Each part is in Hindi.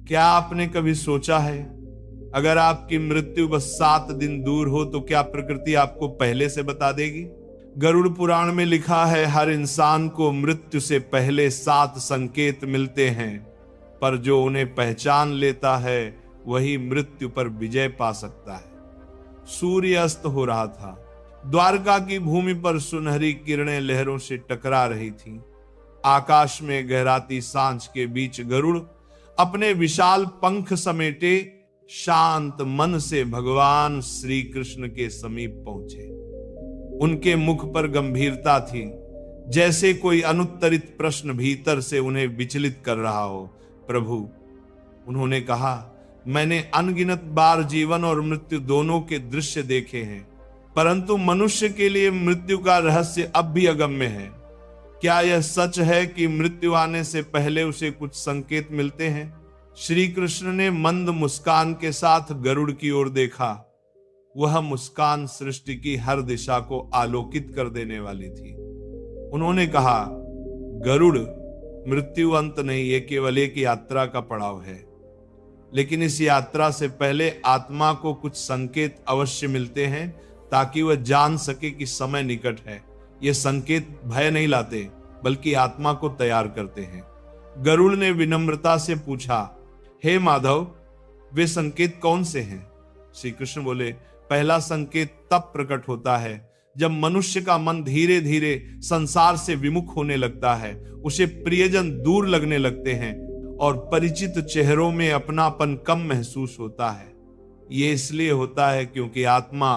क्या आपने कभी सोचा है, अगर आपकी मृत्यु बस 7 दिन दूर हो तो क्या प्रकृति आपको पहले से बता देगी? गरुड़ पुराण में लिखा है, हर इंसान को मृत्यु से पहले 7 संकेत मिलते हैं, पर जो उन्हें पहचान लेता है वही मृत्यु पर विजय पा सकता है। सूर्य अस्त हो रहा था। द्वारका की भूमि पर सुनहरी किरणें लहरों से टकरा रही थीं। आकाश में गहराती सांझ के बीच गरुड़ अपने विशाल पंख समेटे शांत मन से भगवान श्री कृष्ण के समीप पहुंचे। उनके मुख पर गंभीरता थी, जैसे कोई अनुत्तरित प्रश्न भीतर से उन्हें विचलित कर रहा हो। प्रभु, उन्होंने कहा, मैंने अनगिनत बार जीवन और मृत्यु दोनों के दृश्य देखे हैं, परंतु मनुष्य के लिए मृत्यु का रहस्य अब भी अगम्य है। क्या यह सच है कि मृत्यु आने से पहले उसे कुछ संकेत मिलते हैं? श्री कृष्ण ने मंद मुस्कान के साथ गरुड़ की ओर देखा। वह मुस्कान सृष्टि की हर दिशा को आलोकित कर देने वाली थी। उन्होंने कहा, गरुड़, मृत्यु अंत नहीं, ये केवल एक यात्रा का पड़ाव है। लेकिन इस यात्रा से पहले आत्मा को कुछ संकेत अवश्य मिलते हैं, ताकि वह जान सके कि समय निकट है। ये संकेत भय नहीं लाते, बल्कि आत्मा को तैयार करते हैं। गरुड़ ने विनम्रता से पूछा, हे माधव, वे संकेत कौन से हैं? श्री कृष्ण बोले, पहला संकेत तब प्रकट होता है जब मनुष्य का मन धीरे धीरे संसार से विमुख होने लगता है। उसे प्रियजन दूर लगने लगते हैं और परिचित चेहरों में अपनापन कम महसूस होता है। ये इसलिए होता है क्योंकि आत्मा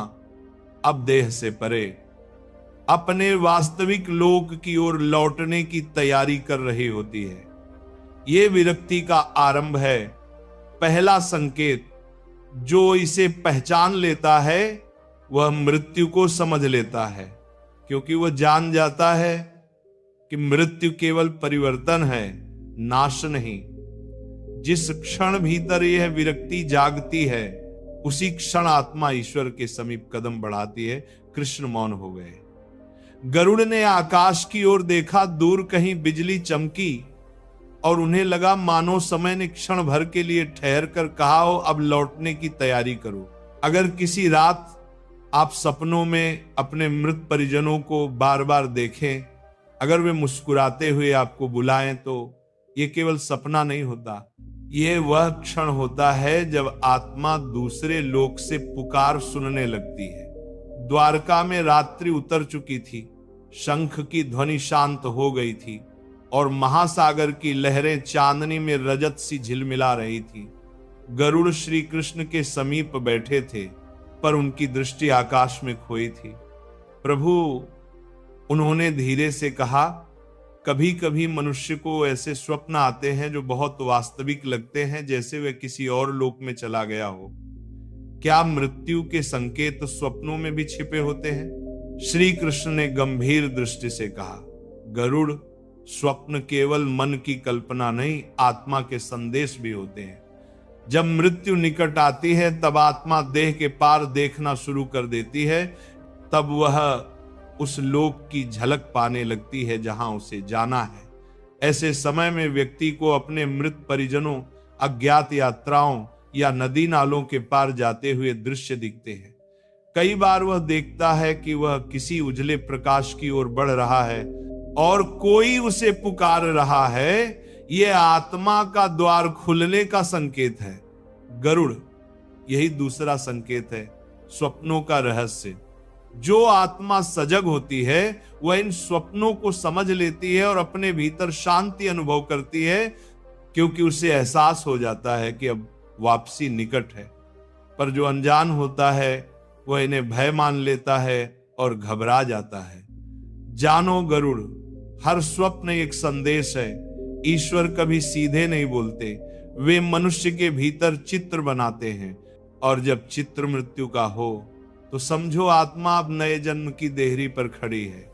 अब देह से परे अपने वास्तविक लोक की ओर लौटने की तैयारी कर रही होती है। ये विरक्ति का आरंभ है। पहला संकेत जो इसे पहचान लेता है वह मृत्यु को समझ लेता है, क्योंकि वह जान जाता है कि मृत्यु केवल परिवर्तन है, नाश नहीं। जिस क्षण भीतर यह विरक्ति जागती है, उसी क्षण आत्मा ईश्वर के समीप कदम बढ़ाती है। कृष्ण मौन हो गए। गरुड़ ने आकाश की ओर देखा। दूर कहीं बिजली चमकी और उन्हें लगा मानो समय ने क्षण भर के लिए ठहर कर कहा हो, अब लौटने की तैयारी करो। अगर किसी रात आप सपनों में अपने मृत परिजनों को बार बार देखें, अगर वे मुस्कुराते हुए आपको बुलाएं, तो ये केवल सपना नहीं होता। ये वह क्षण होता है जब आत्मा दूसरे लोक से पुकार सुनने लगती है। द्वारका में रात्रि उतर चुकी थी। शंख की ध्वनि शांत हो गई थी और महासागर की लहरें चांदनी में रजत सी झिलमिला रही थी। गरुड़ श्री कृष्ण के समीप बैठे थे, पर उनकी दृष्टि आकाश में खोई थी। प्रभु, उन्होंने धीरे से कहा, कभी कभी मनुष्य को ऐसे स्वप्न आते हैं जो बहुत वास्तविक लगते हैं, जैसे वह किसी और लोक में चला गया हो। क्या मृत्यु के संकेत स्वप्नों में भी छिपे होते हैं? श्री कृष्ण ने गंभीर दृष्टि से कहा, गरुड़, स्वप्न केवल मन की कल्पना नहीं, आत्मा के संदेश भी होते हैं। जब मृत्यु निकट आती है तब आत्मा देह के पार देखना शुरू कर देती है। तब वह उस लोक की झलक पाने लगती है जहां उसे जाना है। ऐसे समय में व्यक्ति को अपने मृत परिजनों, अज्ञात यात्राओं या नदी नालों के पार जाते हुए दृश्य दिखते हैं। कई बार वह देखता है कि वह किसी उजले प्रकाश की ओर बढ़ रहा है और कोई उसे पुकार रहा है। यह आत्मा का द्वार खुलने का संकेत है। गरुड़, यही दूसरा संकेत है, स्वप्नों का रहस्य। जो आत्मा सजग होती है वह इन स्वप्नों को समझ लेती है और अपने भीतर शांति अनुभव करती है, क्योंकि उसे एहसास हो जाता है कि अब वापसी निकट है। पर जो अनजान होता है वह इन्हें भय मान लेता है और घबरा जाता है। जानो गरुड़, हर स्वप्न एक संदेश है। ईश्वर कभी सीधे नहीं बोलते, वे मनुष्य के भीतर चित्र बनाते हैं, और जब चित्र मृत्यु का हो तो समझो आत्मा अब नए जन्म की देहरी पर खड़ी है।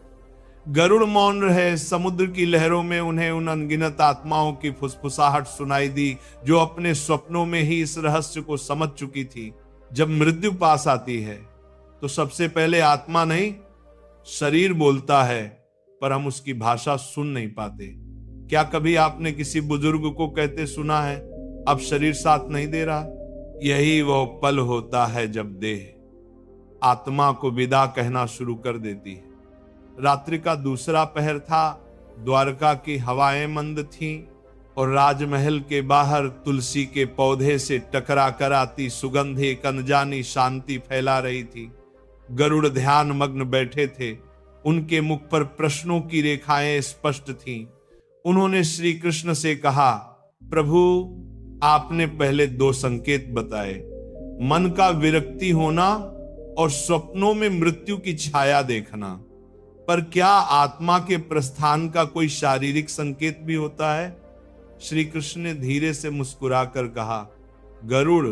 गरुड़ मौन रहे। समुद्र की लहरों में उन्हें उन अनगिनत आत्माओं की फुसफुसाहट सुनाई दी जो अपने स्वप्नों में ही इस रहस्य को समझ चुकी थी। जब मृत्यु पास आती है तो सबसे पहले आत्मा नहीं, शरीर बोलता है, पर हम उसकी भाषा सुन नहीं पाते। क्या कभी आपने किसी बुजुर्ग को कहते सुना है, अब शरीर साथ नहीं दे रहा। यही वो पल होता है जब देह आत्मा को विदा कहना शुरू कर देती है। रात्रि का दूसरा पहर था। द्वारका की हवाएं मंद थीं और राजमहल के बाहर तुलसी के पौधे से टकरा कर आती सुगंध एक अनजानी शांति फैला रही थी। गरुड़ ध्यान मग्न बैठे थे। उनके मुख पर प्रश्नों की रेखाएं स्पष्ट थीं। उन्होंने श्री कृष्ण से कहा, प्रभु, आपने पहले 2 संकेत बताए, मन का विरक्ति होना और स्वप्नों में मृत्यु की छाया देखना, पर क्या आत्मा के प्रस्थान का कोई शारीरिक संकेत भी होता है? श्री कृष्ण ने धीरे से मुस्कुराकर कहा, गरुड़,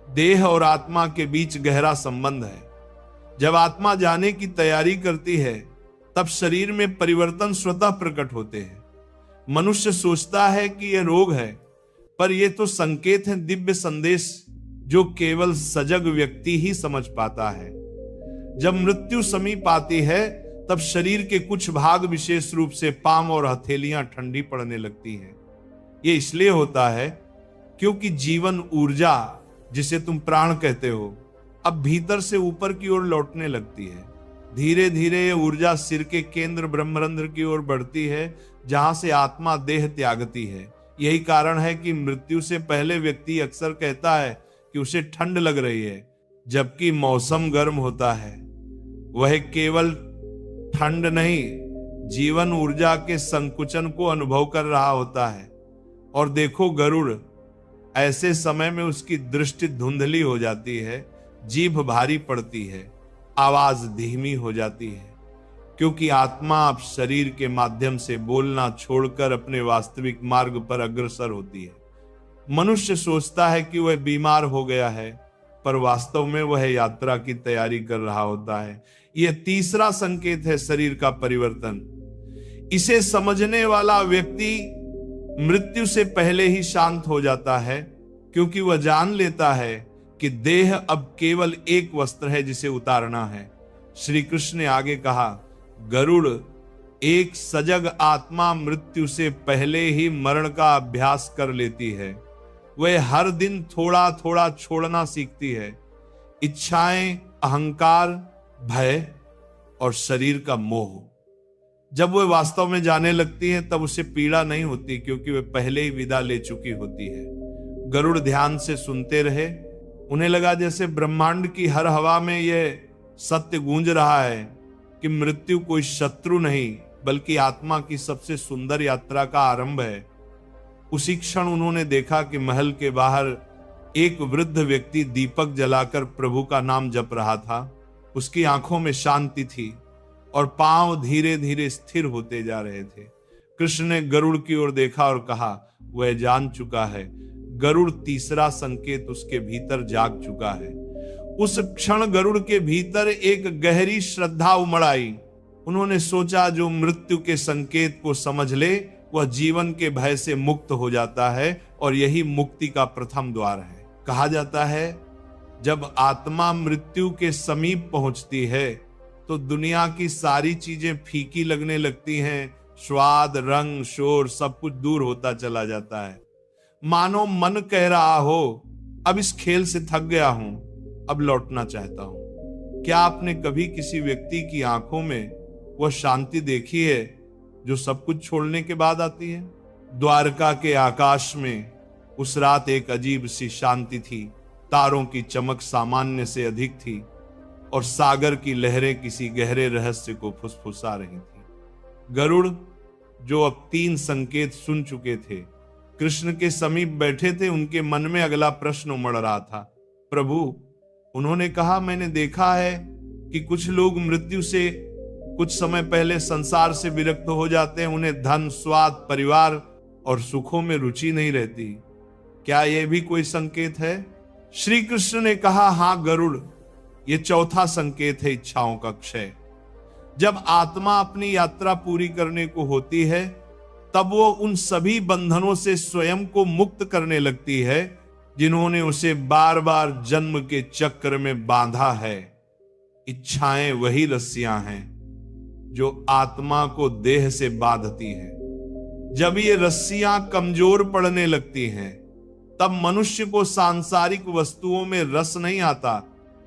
देह और आत्मा के बीच गहरा संबंध है। जब आत्मा जाने की तैयारी करती है तब शरीर में परिवर्तन स्वतः प्रकट होते हैं। मनुष्य सोचता है कि यह रोग है, पर यह तो संकेत है, दिव्य संदेश जो केवल सजग व्यक्ति ही समझ पाता है। जब मृत्यु समीप आती है तब शरीर के कुछ भाग, विशेष रूप से पांव और हथेलियां ठंडी पड़ने लगती हैं। यह इसलिए होता है क्योंकि जीवन ऊर्जा, जिसे तुम प्राण कहते हो, अब भीतर से ऊपर की ओर लौटने लगती है। धीरे धीरे यह ऊर्जा सिर के केंद्र ब्रह्मरंध्र की ओर बढ़ती है, जहां से आत्मा देह त्यागती है। यही कारण है कि मृत्यु से पहले व्यक्ति अक्सर कहता है कि उसे ठंड लग रही है, जबकि मौसम गर्म होता है। वह केवल ठंड नहीं, जीवन ऊर्जा के संकुचन को अनुभव कर रहा होता है। और देखो गरुड़, ऐसे समय में उसकी दृष्टि धुंधली हो जाती है, जीभ भारी पड़ती है, आवाज धीमी हो जाती है, क्योंकि आत्मा अब शरीर के माध्यम से बोलना छोड़कर अपने वास्तविक मार्ग पर अग्रसर होती है। मनुष्य सोचता है कि वह बीमार हो गया है, पर वास्तव में वह यात्रा की तैयारी कर रहा होता है। यह तीसरा संकेत है शरीर का परिवर्तन। इसे समझने वाला व्यक्ति मृत्यु से पहले ही शांत हो जाता है, क्योंकि वह जान लेता है कि देह अब केवल एक वस्त्र है जिसे उतारना है। श्री कृष्ण ने आगे कहा, गरुड़, एक सजग आत्मा मृत्यु से पहले ही मरण का अभ्यास कर लेती है। वह हर दिन थोड़ा थोड़ा छोड़ना सीखती है। इच्छाएं, अहंकार, भय और शरीर का मोह। जब वह वास्तव में जाने लगती है तब उसे पीड़ा नहीं होती, क्योंकि वह पहले ही विदा ले चुकी होती है। गरुड़ ध्यान से सुनते रहे। उन्हें लगा जैसे ब्रह्मांड की हर हवा में यह सत्य गूंज रहा है कि मृत्यु कोई शत्रु नहीं, बल्कि आत्मा की सबसे सुंदर यात्रा का आरंभ है। उसी क्षण उन्होंने देखा कि महल के बाहर एक वृद्ध व्यक्ति दीपक जलाकर प्रभु का नाम जप रहा था। उसकी आंखों में शांति थी और पांव धीरे धीरे स्थिर होते जा रहे थे। कृष्ण ने गरुड़ की ओर देखा और कहा, वह जान चुका है। गरुड़ तीसरा संकेत उसके भीतर जाग चुका है। उस क्षण गरुड़ के भीतर एक गहरी श्रद्धा उमड़ आई। उन्होंने सोचा, जो मृत्यु के संकेत को समझ ले वह जीवन के भय से मुक्त हो जाता है, और यही मुक्ति का प्रथम द्वार है। कहा जाता है, जब आत्मा मृत्यु के समीप पहुंचती है तो दुनिया की सारी चीजें फीकी लगने लगती हैं। स्वाद, रंग, शोर सब कुछ दूर होता चला जाता है। मानो मन कह रहा हो, अब इस खेल से थक गया हूं, अब लौटना चाहता हूं। क्या आपने कभी किसी व्यक्ति की आंखों में वह शांति देखी है जो सब कुछ छोड़ने के बाद आती है? द्वारका के आकाश में उस रात एक अजीब सी शांति थी। तारों की चमक सामान्य से अधिक थी और सागर की लहरें किसी गहरे रहस्य को फुसफुसा रही थी। गरुड़, जो अब 3 संकेत सुन चुके थे, कृष्ण के समीप बैठे थे। उनके मन में अगला प्रश्न उमड़ रहा था। प्रभु, उन्होंने कहा, मैंने देखा है कि कुछ लोग मृत्यु से कुछ समय पहले संसार से विरक्त हो जाते हैं। उन्हें धन, स्वाद, परिवार और सुखों में रुचि नहीं रहती। क्या यह भी कोई संकेत है? श्री कृष्ण ने कहा, हां गरुड़, यह चौथा संकेत है, इच्छाओं का क्षय। जब आत्मा अपनी यात्रा पूरी करने को होती है तब वो उन सभी बंधनों से स्वयं को मुक्त करने लगती है जिन्होंने उसे बार बार जन्म के चक्र में बांधा है। इच्छाएं वही रस्सियां हैं जो आत्मा को देह से बांधती हैं। जब ये रस्सियां कमजोर पड़ने लगती हैं तब मनुष्य को सांसारिक वस्तुओं में रस नहीं आता,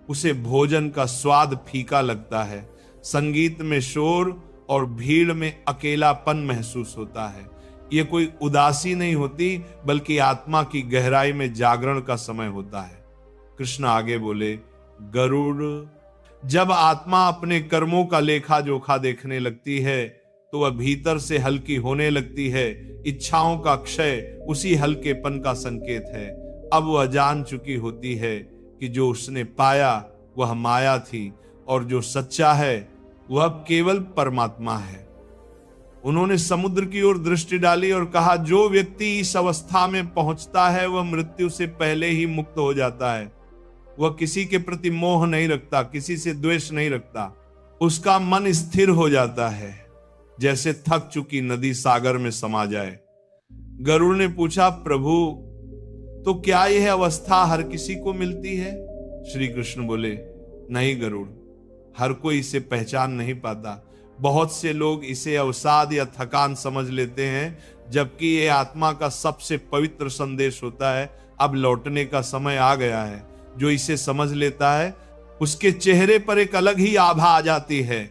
उसे भोजन का स्वाद फीका लगता है, संगीत में शोर और भीड़ में अकेलापन महसूस होता है। ये कोई उदासी नहीं होती, बल्कि आत्मा की गहराई में जागरण का समय होता है। कृष्ण आगे बोले, गरुड़, जब आत्मा अपने कर्मों का लेखा जोखा देखने लगती है तो वह भीतर से हल्की होने लगती है। इच्छाओं का क्षय उसी हल्केपन का संकेत है। अब वह जान चुकी होती है कि जो उसने पाया वह माया थी और जो सच्चा है वह केवल परमात्मा है। उन्होंने समुद्र की ओर दृष्टि डाली और कहा, जो व्यक्ति इस अवस्था में पहुंचता है वह मृत्यु से पहले ही मुक्त हो जाता है। वह किसी के प्रति मोह नहीं रखता, किसी से द्वेष नहीं रखता। उसका मन स्थिर हो जाता है, जैसे थक चुकी नदी सागर में समा जाए। गरुड़ ने पूछा, प्रभु, तो क्या यह अवस्था हर किसी को मिलती है? श्री कृष्ण बोले, नहीं गरुड़, हर कोई इसे पहचान नहीं पाता। बहुत से लोग इसे अवसाद या थकान समझ लेते हैं, जबकि यह आत्मा का सबसे पवित्र संदेश होता है। अब लौटने का समय आ गया है। जो इसे समझ लेता है उसके चेहरे पर एक अलग ही आभा आ जाती है,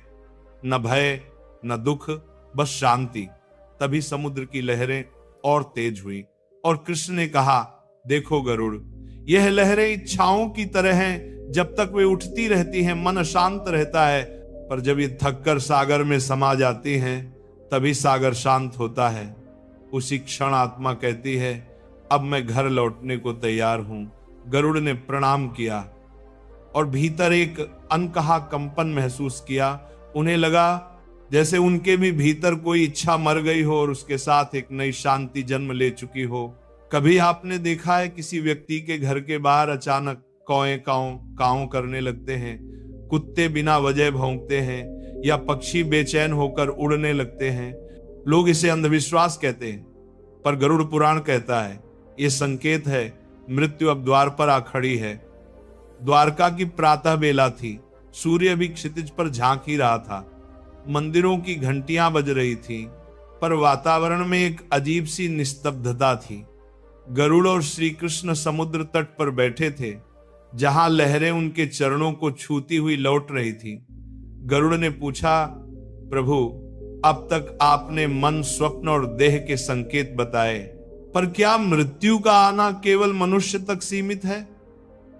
न भय न दुख, बस शांति। तभी समुद्र की लहरें और तेज हुई और कृष्ण ने कहा, देखो गरुड़, यह लहरें इच्छाओं की तरह हैं। जब तक वे उठती रहती हैं मन शांत रहता है, पर जब ये थककर सागर में समा जाती हैं तभी सागर शांत होता है। उसी क्षण आत्मा कहती है, अब मैं घर लौटने को तैयार हूं। गरुड़ ने प्रणाम किया और भीतर एक अनकहा कंपन महसूस किया। उन्हें लगा जैसे उनके भी भीतर कोई इच्छा मर गई हो और उसके साथ एक नई शांति जन्म ले चुकी हो। कभी आपने देखा है किसी व्यक्ति के घर के बाहर अचानक कौए काऊ काऊ करने लगते हैं, कुत्ते बिना वजह भौंकते हैं या पक्षी बेचैन होकर उड़ने लगते हैं। लोग इसे अंधविश्वास कहते हैं, पर गरुड़ पुराण कहता है ये संकेत है मृत्यु अब द्वार पर आ खड़ी है। द्वारका की प्रातः बेला थी, सूर्य भी क्षितिज पर झांक ही रहा था। मंदिरों की घंटियां बज रही थी, पर वातावरण में एक अजीब सी निस्तब्धता थी। गरुड़ और श्री कृष्ण समुद्र तट पर बैठे थे, जहां लहरें उनके चरणों को छूती हुई लौट रही थी। गरुड़ ने पूछा, प्रभु, अब तक आपने मन, स्वप्न और देह के संकेत बताए, पर क्या मृत्यु का आना केवल मनुष्य तक सीमित है?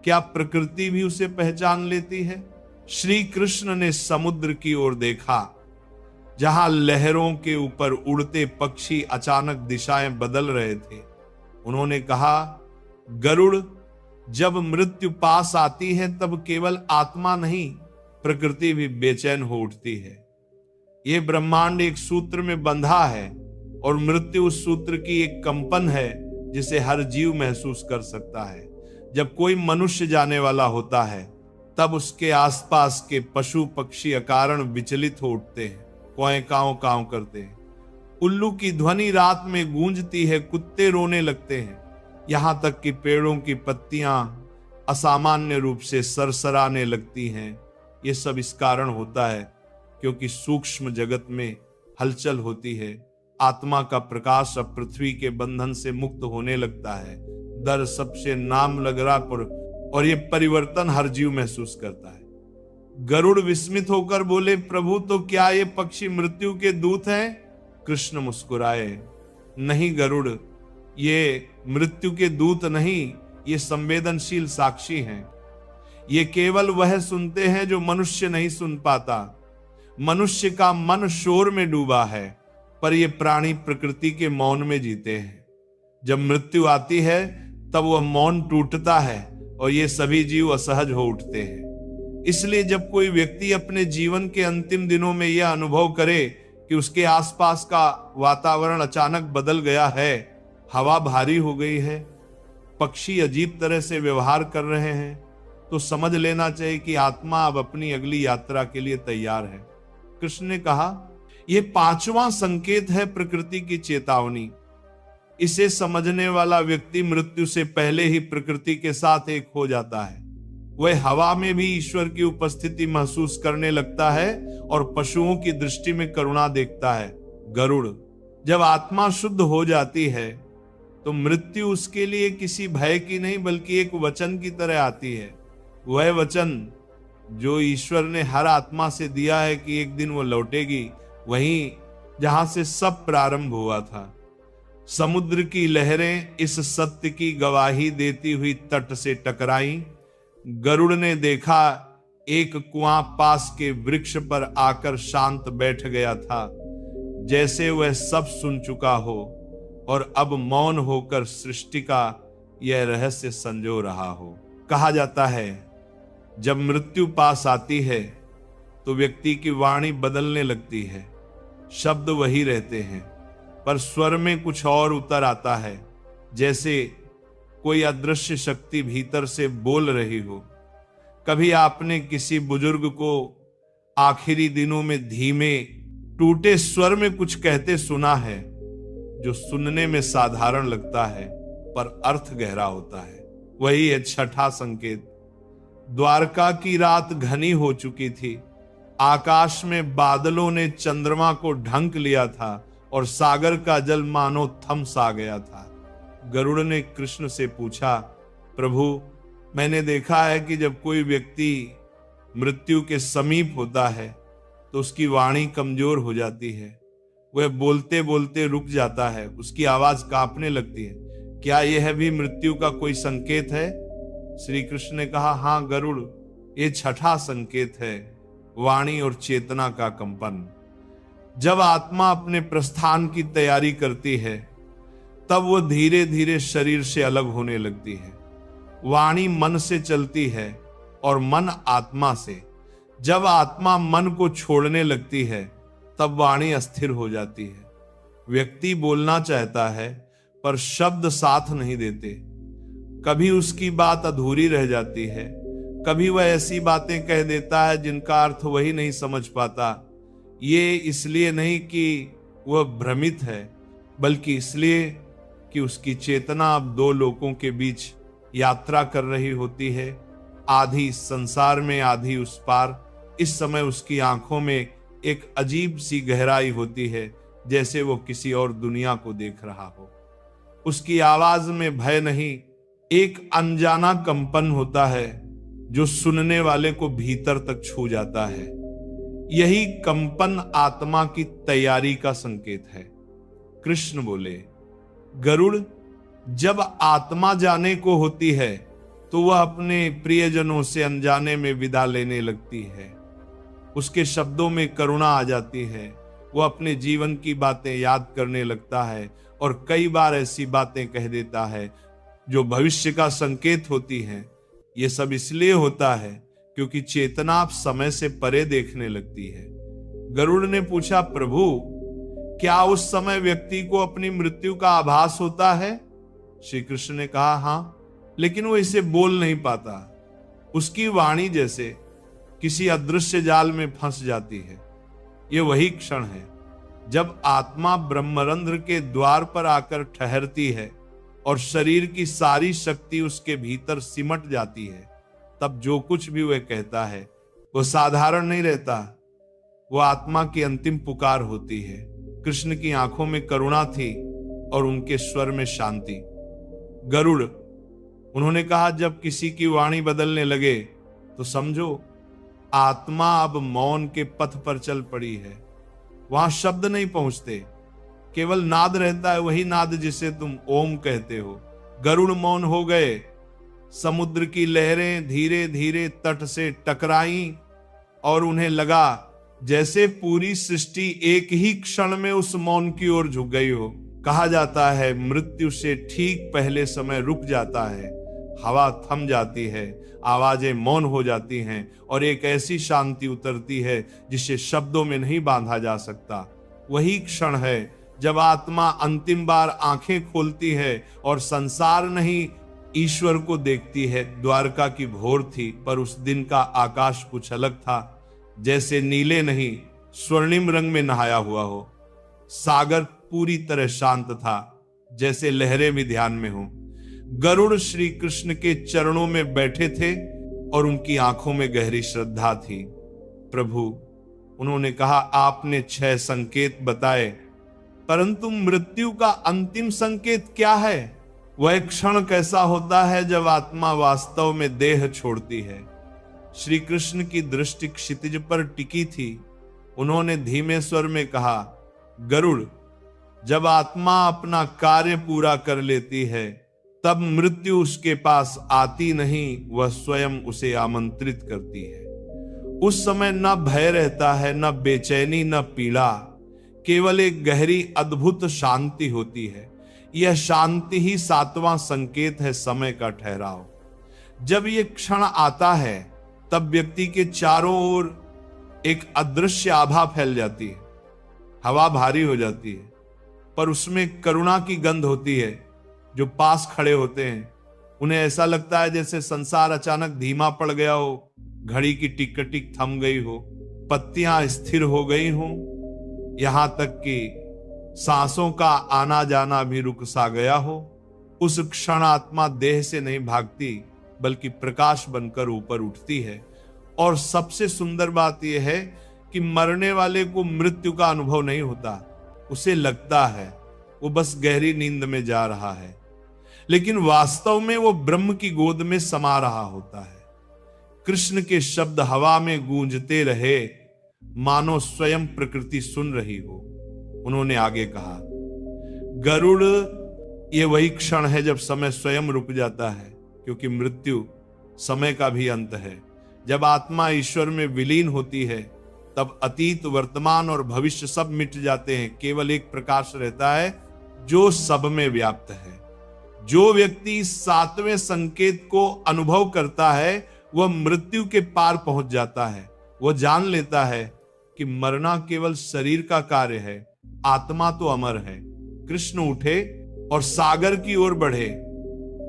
क्या प्रकृति भी उसे पहचान लेती है? श्री कृष्ण ने समुद्र की ओर देखा, जहां लहरों के ऊपर उड़ते पक्षी अचानक दिशाएं बदल रहे थे। उन्होंने कहा, गरुड़, जब मृत्यु पास आती है तब केवल आत्मा नहीं, प्रकृति भी बेचैन हो उठती है। ये ब्रह्मांड एक सूत्र में बंधा है और मृत्यु उस सूत्र की एक कंपन है जिसे हर जीव महसूस कर सकता है। जब कोई मनुष्य जाने वाला होता है तब उसके आसपास के पशु पक्षी अकारण विचलित हो उठते हैं, कौए काऊ काऊ करते हैं। उल्लू की ध्वनि रात में गूंजती है, कुत्ते रोने लगते हैं, यहां तक कि पेड़ों की पत्तियां असामान्य रूप से सरसराने लगती हैं। ये सब इस कारण होता है क्योंकि सूक्ष्म जगत में हलचल होती है। आत्मा का प्रकाश अब पृथ्वी के बंधन से मुक्त होने लगता है। दर सबसे नाम लग रहा पर, और ये परिवर्तन हर जीव महसूस करता है। गरुड़ विस्मित होकर बोले, प्रभु, तो क्या ये पक्षी मृत्यु के दूत हैं? कृष्ण मुस्कुराए, नहीं गरुड़, ये मृत्यु के दूत नहीं, ये संवेदनशील साक्षी हैं। ये केवल वह सुनते हैं जो मनुष्य नहीं सुन पाता। मनुष्य का मन शोर में डूबा है, पर ये प्राणी प्रकृति के मौन में जीते हैं। जब मृत्यु आती है तब वह मौन टूटता है और ये सभी जीव असहज हो उठते हैं। इसलिए जब कोई व्यक्ति अपने जीवन के अंतिम दिनों में यह अनुभव करे कि उसके आसपास का वातावरण अचानक बदल गया है, हवा भारी हो गई है, पक्षी अजीब तरह से व्यवहार कर रहे हैं, तो समझ लेना चाहिए कि आत्मा अब अपनी अगली यात्रा के लिए तैयार है। कृष्ण ने कहा, यह 5वां संकेत है प्रकृति की चेतावनी। इसे समझने वाला व्यक्ति मृत्यु से पहले ही प्रकृति के साथ एक हो जाता है। वह हवा में भी ईश्वर की उपस्थिति महसूस करने लगता है और पशुओं की दृष्टि में करुणा देखता है। गरुड़, जब आत्मा शुद्ध हो जाती है तो मृत्यु उसके लिए किसी भय की नहीं बल्कि एक वचन की तरह आती है। वह वचन जो ईश्वर ने हर आत्मा से दिया है कि एक दिन वो लौटेगी, वहीं जहां से सब प्रारंभ हुआ था। समुद्र की लहरें इस सत्य की गवाही देती हुई तट से टकराईं। गरुड़ ने देखा एक कुआं पास के वृक्ष पर आकर शांत बैठ गया था, जैसे वह सब सुन चुका हो और अब मौन होकर सृष्टि का यह रहस्य संजो रहा हो। कहा जाता है जब मृत्यु पास आती है तो व्यक्ति की वाणी बदलने लगती है। शब्द वही रहते हैं पर स्वर में कुछ और उतर आता है, जैसे कोई अदृश्य शक्ति भीतर से बोल रही हो। कभी आपने किसी बुजुर्ग को आखिरी दिनों में धीमे टूटे स्वर में कुछ कहते सुना है, जो सुनने में साधारण लगता है पर अर्थ गहरा होता है। वही है छठा संकेत। द्वारका की रात घनी हो चुकी थी। आकाश में बादलों ने चंद्रमा को ढंक लिया था और सागर का जल मानो थम सा गया था। गरुड़ ने कृष्ण से पूछा, प्रभु, मैंने देखा है कि जब कोई व्यक्ति मृत्यु के समीप होता है तो उसकी वाणी कमजोर हो जाती है। वह बोलते बोलते रुक जाता है, उसकी आवाज कांपने लगती है। क्या यह भी मृत्यु का कोई संकेत है? श्री कृष्ण ने कहा, हाँ गरुड़, ये छठा संकेत है, वाणी और चेतना का कंपन। जब आत्मा अपने प्रस्थान की तैयारी करती है तब वो धीरे धीरे शरीर से अलग होने लगती है। वाणी मन से चलती है और मन आत्मा से। जब आत्मा मन को छोड़ने लगती है तब वाणी अस्थिर हो जाती है। व्यक्ति बोलना चाहता है पर शब्द साथ नहीं देते। कभी उसकी बात अधूरी रह जाती है, कभी वह ऐसी बातें कह देता है जिनका अर्थ वही नहीं समझ पाता। ये इसलिए नहीं कि वह भ्रमित है, बल्कि इसलिए कि उसकी चेतना अब दो लोकों के बीच यात्रा कर रही होती है, आधी इस संसार में, आधी उस पार। इस समय उसकी आंखों में एक अजीब सी गहराई होती है, जैसे वो किसी और दुनिया को देख रहा हो। उसकी आवाज में भय नहीं, एक अनजाना कंपन होता है जो सुनने वाले को भीतर तक छू जाता है। यही कंपन आत्मा की तैयारी का संकेत है। कृष्ण बोले, गरुड़, जब आत्मा जाने को होती है तो वह अपने प्रियजनों से अनजाने में विदा लेने लगती है। उसके शब्दों में करुणा आ जाती है। वह अपने जीवन की बातें याद करने लगता है और कई बार ऐसी बातें कह देता है जो भविष्य का संकेत होती हैं। ये सब इसलिए होता है क्योंकि चेतना आप समय से परे देखने लगती है। गरुड़ ने पूछा, प्रभु, क्या उस समय व्यक्ति को अपनी मृत्यु का आभास होता है? श्री कृष्ण ने कहा, हाँ, लेकिन वो इसे बोल नहीं पाता। उसकी वाणी जैसे किसी अदृश्य जाल में फंस जाती है। ये वही क्षण है जब आत्मा ब्रह्मरंध्र के द्वार पर आकर ठहरती है और शरीर की सारी शक्ति उसके भीतर सिमट जाती है। तब जो कुछ भी वह कहता है वो साधारण नहीं रहता, वो आत्मा की अंतिम पुकार होती है। कृष्ण की आंखों में करुणा थी और उनके स्वर में शांति। गरुड़, उन्होंने कहा, जब किसी की वाणी बदलने लगे तो समझो आत्मा अब मौन के पथ पर चल पड़ी है। वहां शब्द नहीं पहुंचते, केवल नाद रहता है, वही नाद जिसे तुम ओम कहते हो। गरुड़ मौन हो गए। समुद्र की लहरें धीरे धीरे तट से टकराईं और उन्हें लगा जैसे पूरी सृष्टि एक ही क्षण में उस मौन की ओर झुक गई हो। कहा जाता है मृत्यु से ठीक पहले समय रुक जाता है, हवा थम जाती है, आवाजें मौन हो जाती हैं और एक ऐसी शांति उतरती है जिसे शब्दों में नहीं बांधा जा सकता। वही क्षण है जब आत्मा अंतिम बार आंखें खोलती है और संसार नहीं ईश्वर को देखती है। द्वारका की भोर थी, पर उस दिन का आकाश कुछ अलग था, जैसे नीले नहीं स्वर्णिम रंग में नहाया हुआ हो। सागर पूरी तरह शांत था, जैसे लहरें भी ध्यान में हो। गरुड़ श्री कृष्ण के चरणों में बैठे थे और उनकी आंखों में गहरी श्रद्धा थी। प्रभु, उन्होंने कहा, आपने 6 संकेत बताए, परंतु मृत्यु का अंतिम संकेत क्या है? वह क्षण कैसा होता है जब आत्मा वास्तव में देह छोड़ती है। श्री कृष्ण की दृष्टि क्षितिज पर टिकी थी। उन्होंने धीमे स्वर में कहा, गरुड़, जब आत्मा अपना कार्य पूरा कर लेती है तब मृत्यु उसके पास आती नहीं, वह स्वयं उसे आमंत्रित करती है। उस समय न भय रहता है, न बेचैनी, न पीड़ा, केवल एक गहरी अद्भुत शांति होती है। यह शांति ही 7वां संकेत है समय का ठहराव। जब यह क्षण आता है तब व्यक्ति के चारों ओर एक अदृश्य आभा फैल जाती है। हवा भारी हो जाती है, पर उसमें करुणा की गंध होती है। जो पास खड़े होते हैं उन्हें ऐसा लगता है जैसे संसार अचानक धीमा पड़ गया हो, घड़ी की टिक टिक थम गई हो, पत्तियां स्थिर हो गई हो, यहां तक कि सांसों का आना जाना भी रुक सा गया हो। उस क्षण आत्मा देह से नहीं भागती, बल्कि प्रकाश बनकर ऊपर उठती है। और सबसे सुंदर बात यह है कि मरने वाले को मृत्यु का अनुभव नहीं होता। उसे लगता है वो बस गहरी नींद में जा रहा है, लेकिन वास्तव में वो ब्रह्म की गोद में समा रहा होता है। कृष्ण के शब्द हवा में गूंजते रहे, मानो स्वयं प्रकृति सुन रही हो। उन्होंने आगे कहा, गरुड़, ये वही क्षण है जब समय स्वयं रुक जाता है, क्योंकि मृत्यु समय का भी अंत है। जब आत्मा ईश्वर में विलीन होती है तब अतीत, वर्तमान और भविष्य सब मिट जाते हैं। केवल एक प्रकाश रहता है जो सब में व्याप्त है। जो व्यक्ति इस 7वें संकेत को अनुभव करता है वह मृत्यु के पार पहुंच जाता है। वह जान लेता है कि मरना केवल शरीर का कार्य है, आत्मा तो अमर है। कृष्ण उठे और सागर की ओर बढ़े।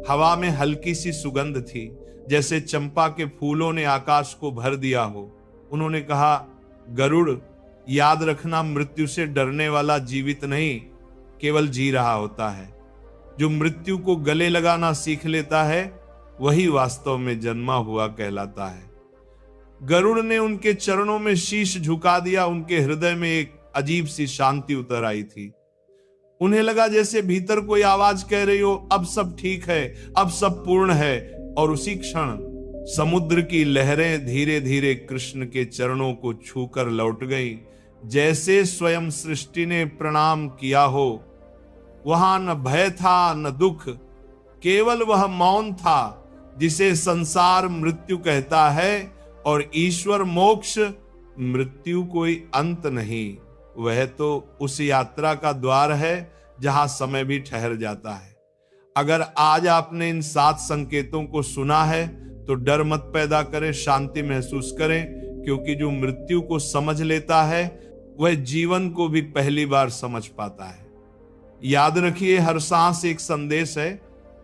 हवा में हल्की सी सुगंध थी, जैसे चंपा के फूलों ने आकाश को भर दिया हो। उन्होंने कहा, गरुड़, याद रखना, मृत्यु से डरने वाला जीवित नहीं, केवल जी रहा होता है। जो मृत्यु को गले लगाना सीख लेता है वही वास्तव में जन्मा हुआ कहलाता है। गरुड़ ने उनके चरणों में शीश झुका दिया। उनके हृदय में एक अजीब सी शांति उतर आई थी। उन्हें लगा जैसे भीतर कोई आवाज कह रही हो, अब सब ठीक है, अब सब पूर्ण है। और उसी क्षण समुद्र की लहरें धीरे धीरे कृष्ण के चरणों को छूकर लौट गई, जैसे स्वयं सृष्टि ने प्रणाम किया हो। वहां न भय था न दुख, केवल वह मौन था जिसे संसार मृत्यु कहता है, और ईश्वर मोक्ष मृत्यु कोई अंत नहीं, वह तो उस यात्रा का द्वार है जहां समय भी ठहर जाता है। अगर आज आपने इन 7 संकेतों को सुना है तो डर मत पैदा करें, शांति महसूस करें, क्योंकि जो मृत्यु को समझ लेता है वह जीवन को भी पहली बार समझ पाता है। याद रखिए, हर सांस एक संदेश है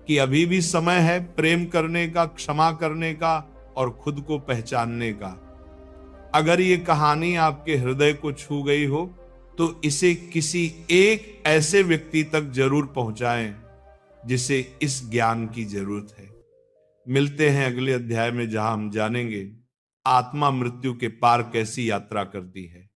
कि अभी भी समय है प्रेम करने का, क्षमा करने का और खुद को पहचानने का। अगर ये कहानी आपके हृदय को छू गई हो तो इसे किसी एक ऐसे व्यक्ति तक जरूर पहुंचाएं जिसे इस ज्ञान की जरूरत है। मिलते हैं अगले अध्याय में, जहां हम जानेंगे आत्मा मृत्यु के पार कैसी यात्रा करती है।